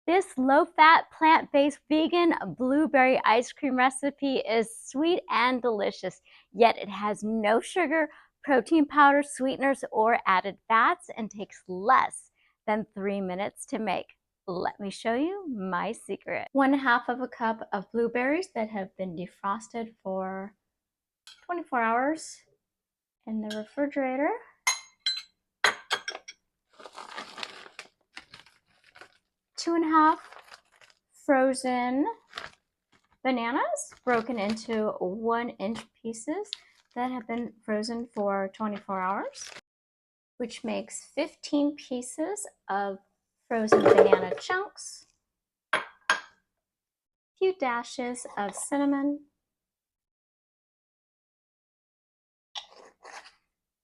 This low-fat, plant-based vegan blueberry ice cream recipe is sweet and delicious, yet it has no sugar, protein powder, sweeteners, or added fats and takes less than 3 minutes to make. Let me show you my secret. 1/2 of a cup of blueberries that have been defrosted for 24 hours in the refrigerator. 2.5 frozen bananas broken into 1-inch pieces that have been frozen for 24 hours, which makes 15 pieces of frozen banana chunks, a few dashes of cinnamon,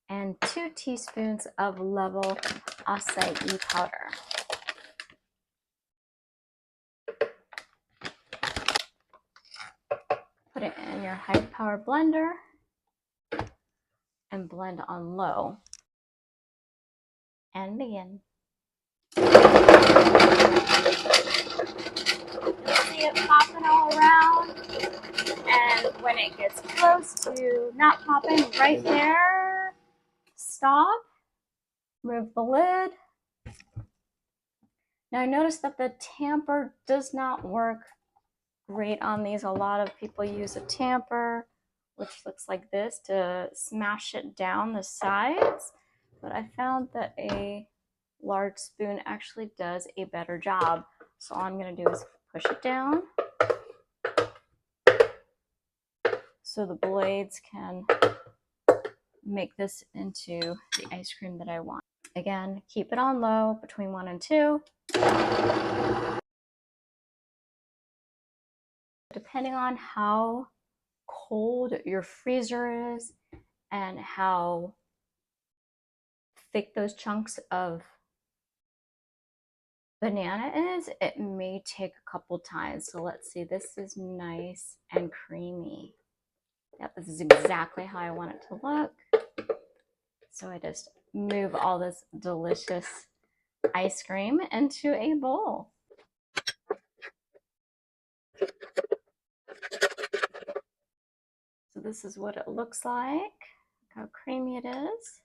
and 2 teaspoons of level acai powder. Put it in your high-power blender and blend on low. And begin. See it popping all around, and when it gets close to not popping right there, stop, remove the lid. Now I noticed that the tamper does not work great on these. A lot of people use a tamper, which looks like this, to smash it down the sides, but I found that a large spoon actually does a better job. So all I'm going to do is push it down so the blades can make this into the ice cream that I want. Again, keep it on low between 1 and 2. Depending on how cold your freezer is and how thick those chunks of banana is, it may take a couple times. So let's see, this is nice and creamy. Yep, this is exactly how I want it to look. So I just move all this delicious ice cream into a bowl. So this is what it looks like. Look how creamy it is.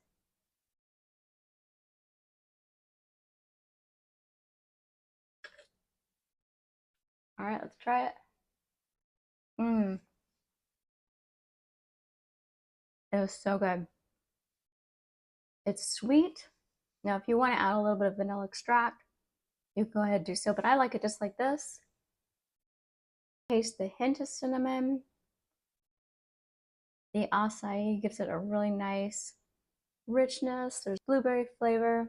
All right, let's try it. It was so good. It's sweet. Now, if you want to add a little bit of vanilla extract, you can go ahead and do so, but I like it just like this. Taste the hint of cinnamon. The acai gives it a really nice richness. There's blueberry flavor.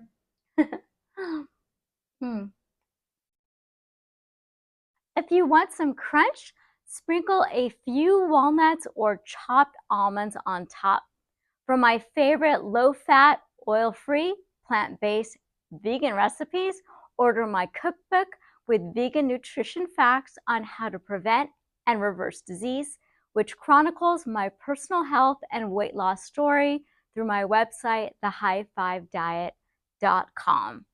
If you want some crunch, sprinkle a few walnuts or chopped almonds on top. For my favorite low-fat, oil-free, plant-based vegan recipes, order my cookbook with vegan nutrition facts on how to prevent and reverse disease, which chronicles my personal health and weight loss story through my website, thehigh5diet.com.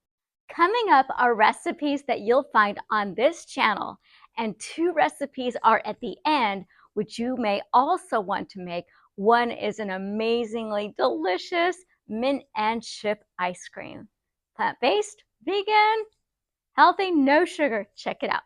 Coming up are recipes that you'll find on this channel, and 2 recipes are at the end, which you may also want to make. One is an amazingly delicious mint and chip ice cream. Plant-based, vegan, healthy, no sugar. Check it out.